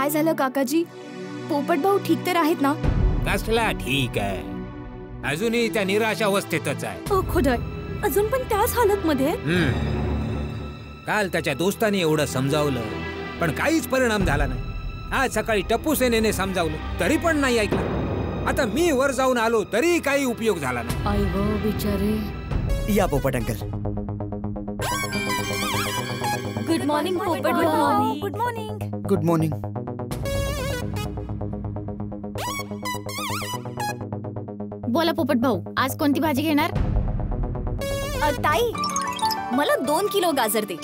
काय झालं काकाजी? पोपट भाऊ ठीक तर आहेत ना? कसला ठीक आहे, अजूनही त्या निराश अवस्थेतच आहे. खुदाय, अजून पण त्याच हालत मध्ये. काल त्याच्या दोस्ताने एवढं समजावलं पण काहीच परिणाम झाला नाही. आज सकाळी टप्पू सेनेने समजावलं तरी पण नाही ऐकलं. आता मी वर जाऊन आलो तरी काही उपयोग झाला नाही. आई गो बिचारे. या पोपट अंकल. गुड मॉर्निंग पोपट भाऊ. Good morning. Good morning. बोला पोपट भाऊ, आज कोणती भाजी घेणार? ताई, मला 2 किलो गाजर दे.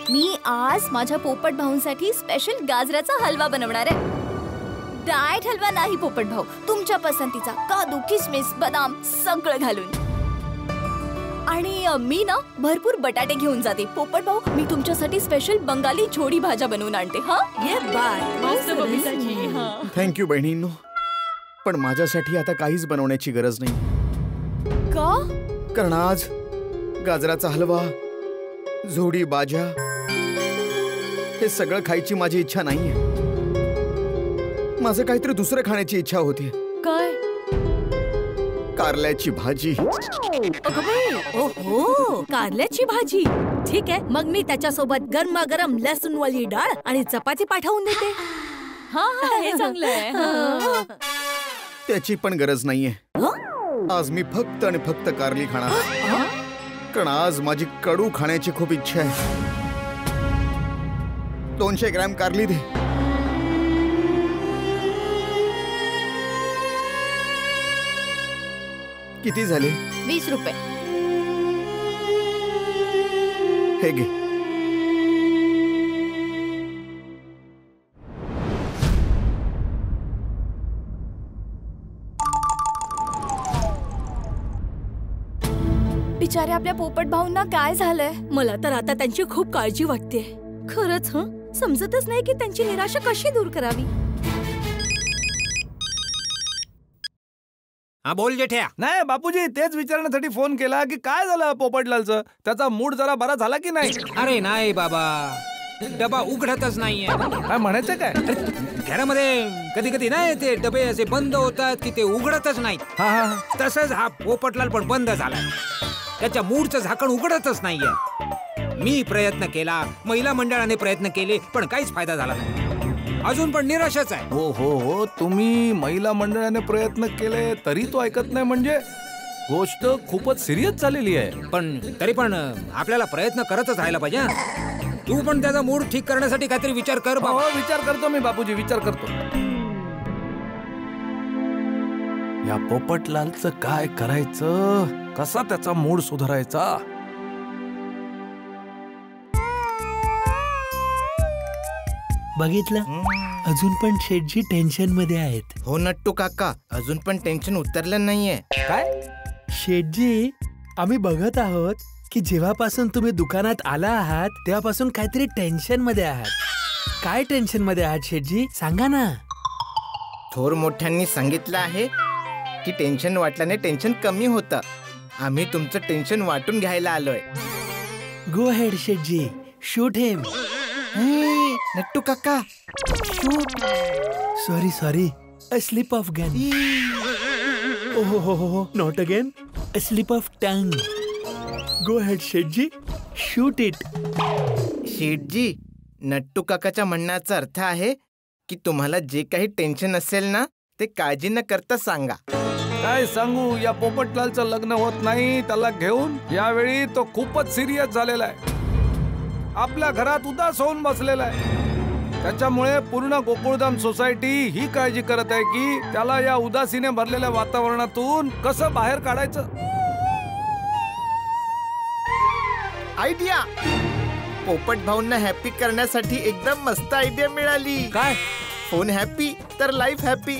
मी आज माझ्या पोपट भाऊंसाठी स्पेशल गाजराचा हलवा बनवणार आहे. डाएट हलवा नाही पोपट भाऊ, तुमच्या पसंतीचा काजू, किशमिश, बदाम सगळं घालून. आणि मी ना भरपूर बटाटे घेऊन जाते. पोपट भाऊ, मी तुमच्यासाठी स्पेशल बंगाली छोडी भाज्या बनवून आणते. हा ये बाय. थँक्यू बहिणींनो, पण माझ्यासाठी आता काहीच बनवण्याची गरज नाही. का? कारण आज गाजराचा हलवा, झोडी भाज्या हे सगळं खायची माझी इच्छा नाहीये. माझं काहीतरी दुसरं खाण्याची इच्छा होती. काय? कारल्याची भाजी. ओहो, कारल्याची भाजी. ठीक आहे, मग मी त्याच्यासोबत गरमागरम लसूणवाली डाळ आणि चपाती पाठवून देते. हा हे चांगलं आहे. त्याची पण गरज नाहीये. आज मी फक्त आणि फक्त कारली खाणार, कारण आज माझी कडू खाण्याची खूप इच्छा आहे. 200 ग्रॅम कारली दे. किती झाले? 20 रुपये. हे घे. बिचारे आपल्या पोपट भाऊंना काय झालंय? मला तर आता त्यांची खूप काळजी वाटते. खरंच समजतच नाही की त्यांची निराशा कशी दूर करावी. हा बोल जेठ्या. नाही बापूजी, तेच विचारण्यासाठी फोन केला की काय झालं पोपटलालचं, त्याचा मूड जरा बरा झाला की नाही? अरे नाही बाबा, डबा उघडतच नाहीये. काय म्हणायचं काय? घरामध्ये कधी कधी नाही ते डबे असे बंद होतात की ते उघडतच नाहीत. तसंच हा पोपटलाल पण बंद झाला. त्याच्या मूडचं झाकण उघडतच नाहीये. मी प्रयत्न केला, महिला मंडळाने प्रयत्न केले, पण काहीच फायदा झाला नाही. अजून पण निराशच आहे. हो हो हो, तुम्ही महिला मंडळाने प्रयत्न केले तरी तो ऐकत नाही म्हणजे गोष्ट खूपच सिरियस झालेली आहे. पण तरी पण आपल्याला प्रयत्न करतच राहायला पाहिजे. तू पण त्याचा मूड ठीक करण्यासाठी काहीतरी विचार कर बाबा. विचार करतो मी बापूजी, विचार करतो. या पोपटलालचं काय करायचं, कसा त्याचा मूड सुधारायचा? बघितलं, अजून पण शेठजी टेन्शन मध्ये आहेत. हो नट्टू काका, अजून पण टेन्शन उतरलं नाहीये. काय? शेठजी, आम्ही बघत आहोत की जेव्हापासून तुम्ही दुकानात आला आहात तेव्हापासून काहीतरी टेन्शन मध्ये आहात. काय टेन्शन मध्ये आहात शेठजी, सांगा ना. थोर मोठ्यांनी सांगितलं आहे की टेन्शन वाटल्याने टेन्शन कमी होतं. आम्ही तुमचं टेन्शन वाटून घ्यायला आलोय. गो हेड शेठजी, शूट हिम. नट्टू काका, shoot. Sorry, a slip of gun. ओहो, not again, a slip of tongue. Go ahead शेठजी, शूट इट. शेठजी, नट्टू काकाच्या म्हणण्याचा अर्थ आहे की तुम्हाला जे काही टेन्शन असेल ना ते काळजी न करता सांगा. काय सांगू, या पोपटलालचं लग्न होत नाही त्याला घेऊन. यावेळी तो खूपच सिरियस झालेला आहे. आपल्या घरात उदास होऊन बसलेला आहे. त्याच्यामुळे पूर्ण गोकुळधाम सोसायटी ही काळजी करत आहे की त्याला या उदासीने भरलेल्या वातावरणातून कसं बाहेर काढायचं. आयडिया. पोपट भाऊंना हॅपी करण्यासाठी एकदम मस्त आयडिया मिळाली. काय? फोन हॅपी तर लाईफ हॅपी.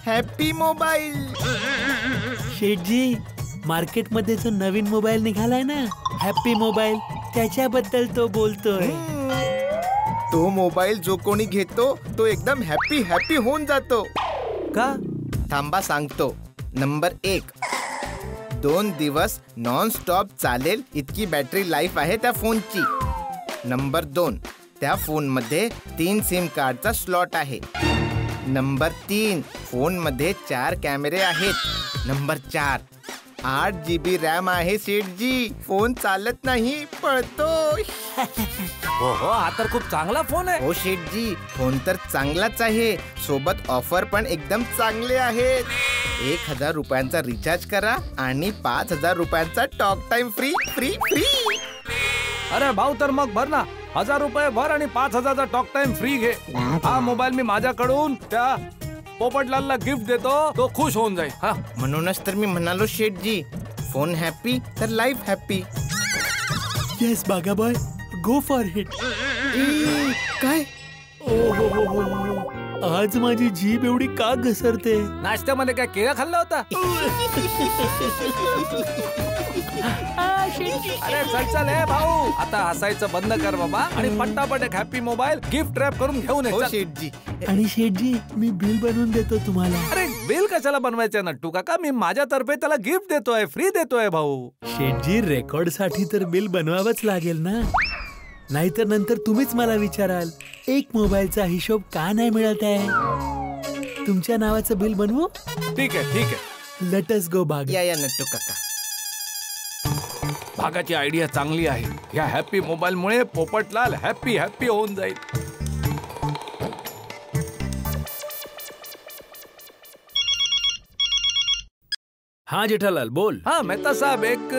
Happy mobile. शेठजी, मार्केटमध्ये जो नवीन मोबाईल निघालाय ना, हॅपी मोबाईल, त्याच्याबद्दल तो बोलतोय. तो मोबाईल जो कोणी घेतो तो एकदम हॅपी होऊन जातो. का? थांबा सांगतो. नंबर 1, 2 दिवस नॉन स्टॉप चालेल इतकी बॅटरी लाईफ आहे त्या फोनची. नंबर 2, त्या फोन मध्ये 3 सिम कार्डचा स्लॉट आहे. नंबर 3, फोन मध्ये 4 कॅमेरे आहेत. नंबर 4, 8 GB रॅम आहे सेठजी. फोन चालत नाही, पळतो. हो हो, हा तर खूप चांगला फोन आहे. हो शेठजी, फोन तर चांगलाच आहे. सोबत ऑफर पण एकदम चांगले आहेत. 1000 रुपयांचा रिचार्ज करा आणि 5000 रुपयांचा talk time free free free. अरे भाऊ, तर मग भर ना. 1000 रुपये भर आणि 5000चा टॉक टाइम फ्री घे. हा मोबाईल मी माझ्याकडून त्या पोपटलालला गिफ्ट देतो, तो खुश होऊन जाईल. हा, म्हणूनच तर मी म्हणालो शेठजी, फोन हॅपी तर लाईफ हॅपी. येस बागा बॉय, गो फॉर इट. काय? आज माझी जीभ एवढी का घसरते? नाश्त्यामध्ये काय केळं खाल्लं होता? अरे चल चल हे भाऊ, आता हसायचं बंद कर बाबा आणि पट्टापट एक हॅपी मोबाईल गिफ्ट रॅप करून घेऊन ये. हो चल. शेठजी. आणि शेठजी, मी बिल बनवून देतो तुम्हाला. अरे बिल कशाला बनवायचं नट्टू काका? मी माझ्यातर्फे त्याला गिफ्ट देतोय, फ्री देतोय भाऊ. शेठजी, रेकॉर्ड साठी तर बिल बनवावंच लागेल ना, नाहीतर नंतर तुम्हीच मला विचाराल एक मोबाईलचा हिशोब का नाही मिळत आहे. तुमच्या नावाचं बिल बनवू? ठीक आहे ठीक आहे. लेट अस गो बाग. या या नट्टू काका. भागाची आयडिया चांगली आहे. या हॅपी मोबाईल मुळे पोपटलाल हॅपी हॅपी होऊन जाईल. हा जेठालाल बोल. हा मेहता साहेब, एक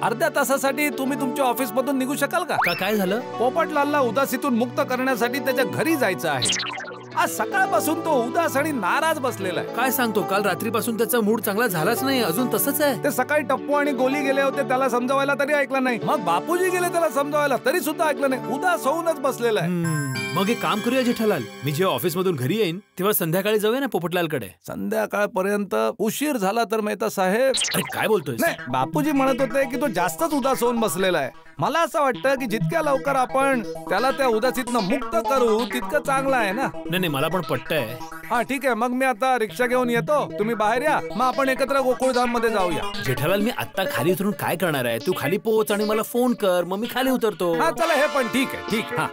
अर्ध्या तासासाठी तुम्ही तुमच्या ऑफिस मधून निघू शकाल का? काय झालं? पोपटलालला उदासीतून मुक्त करण्यासाठी त्याच्या घरी जायचं आहे. आज सकाळपासून तो उदास आणि नाराज बसलेला आहे. काय सांगतो? काल रात्रीपासून त्याचा मूड चांगला झालाच नाही, अजून तसंच आहे. ते सकाळी टप्पू आणि गोली गेले होते, त्याला समजावायला तरी ऐकलं नाही. मग बापूजी गेले त्याला समजावायला, तरी सुद्धा ऐकलं नाही. उदास होऊनच बसलेला आहे. मग एक काम करूया जेठालाल, मी जेव्हा ऑफिस मधून घरी येईन तेव्हा संध्याकाळी जाऊया ना पोपटलालकडे. संध्याकाळपर्यंत उशीर झाला तर मेहता साहेब. अरे काय बोलतोय? नाही, बापूजी म्हणत होते की तो जास्तच उदास होऊन बसलेला आहे. मला असं वाटतं की जितक्या लवकर आपण त्याला त्या उदासीतनं मुक्त करू तितकं चांगलं आहे ना. नाही मला पण पटतंय. हा ठीक आहे, मग मी आता रिक्षा घेऊन येतो, तुम्ही बाहेर या, मग आपण एकत्र गोकुळधाम मध्ये जाऊया. जेठालाल, मी आता खाली उतरून काय करणार आहे? तू खाली पोहोच आणि मला फोन कर, मग मी खाली उतरतो. हा चला, हे पण ठीक आहे. ठीक. हा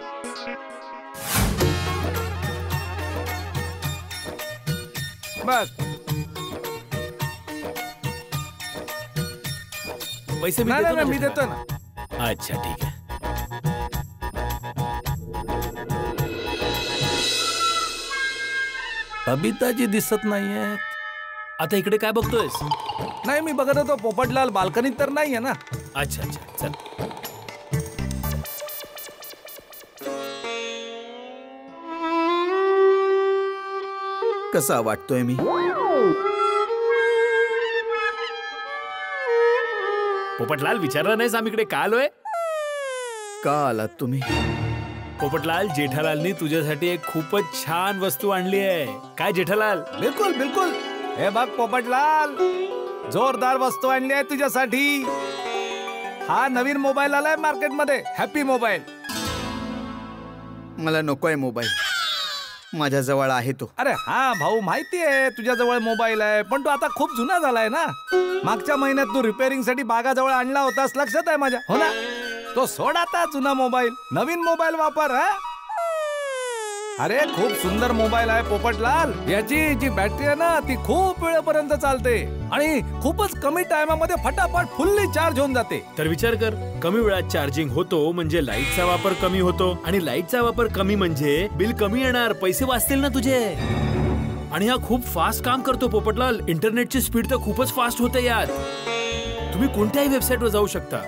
बस. पैसे मी नाही देतो ना मी जेठालाल? देतो ना. अच्छा ठीक आहे. बबिताजी दिसत नाहीये. आता इकडे काय बघतोयस? नाही, मी बघत होतो पोपटलाल बाल्कनीत तर नाहीये ना. अच्छा अच्छा चल. कसा वाटतोय मी? पोपटलाल, विचारलं नाहीस आम्ही इकडे का आलोय? का आलात तुम्ही? पोपटलाल, जेठालालनी तुझ्यासाठी एक खूपच छान वस्तू आणली आहे. काय जेठालाल? बिलकुल बिलकुल. हे बघ पोपटलाल, जोरदार वस्तू आणली आहे तुझ्यासाठी. हा नवीन मोबाईल आलाय मार्केटमध्ये, हॅपी मोबाईल. मला नकोय मोबाईल, माझ्या जवळ आहे तो. अरे हा भाऊ, माहिती आहे तुझ्या जवळ मोबाईल आहे, पण तो आता खूप जुना झालाय ना. मागच्या महिन्यात तू रिपेअरिंग साठी बागाजवळ आणला होतास, लक्षात आहे माझ्या, हो ना? तो सोड आता जुना मोबाईल, नवीन मोबाईल वापर. हा, अरे खूप सुंदर मोबाईल आहे पोपटलाल. याची जी बॅटरी आहे ना, ती खूप वेळेपर्यंत चालते आणि खूपच कमी टायमामध्ये फटाफट फुल्ली चार्ज होऊन जाते. तर विचार कर, कमी वेळात चार्जिंग होतो म्हणजे लाईटचा वापर कमी होतो, आणि लाईटचा वापर कमी म्हणजे बिल कमी येणार, पैसे वाचतील ना तुझे. आणि हा खूप फास्ट काम करतो पोपटलाल. इंटरनेटची स्पीड तर खूपच फास्ट होते यात. तुम्ही कोणत्याही वेबसाईटवर जाऊ शकता.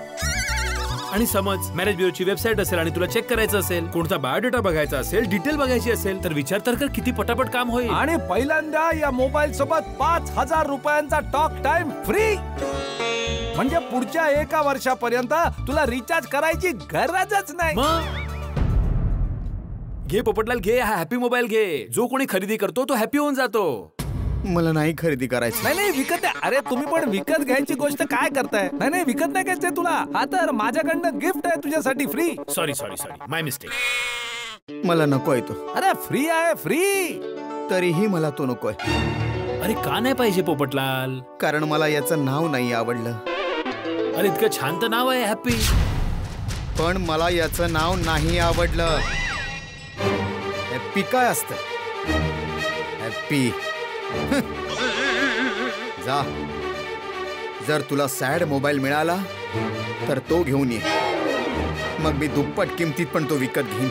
आणि समज मॅरेज ब्युरोची वेबसाईट असेल आणि तुला चेक करायचं असेल, कोणता बायोडेटा बघायचा असेल, डिटेल बघायची असेल, तर विचार तर कर किती पटापट काम होईल. आणि पहिल्यांदा या मोबाईल सोबत 5000 रुपयांचा टॉक टाइम फ्री. म्हणजे पुढच्या 1 वर्षापर्यंत तुला रिचार्ज करायची गरजच नाही. घे पोपटलाल, घे हा हॅपी मोबाईल घे. जो कोणी खरेदी करतो तो हॅपी होऊन जातो. मला नाही खरेदी करायची. नाही विकत आहे. अरे तुम्ही पण विकत घ्यायची गोष्ट काय करताय? नाही विकत नाही घ्यायचंय तुला. हा तर माझ्याकडनं गिफ्ट आहे तुझ्यासाठी फ्री. सॉरी माय मिस्टेक. मला नकोय तो. अरे फ्री आहे, फ्री. तरीही मला तो नकोय. अरे का नाही पाहिजे पोपटलाल? कारण मला याचं नाव नाही आवडलं. अरे इतकं छान तर नाव आहे हॅपी. पण मला याचं नाव नाही आवडलं. हॅप्पी काय असतं? हॅप्पी जा. जर तुला सॅड मोबाईल मिळाला तर तो घेऊन ये. मग मी दुप्पट किमतीत पण तो विकत घेईन.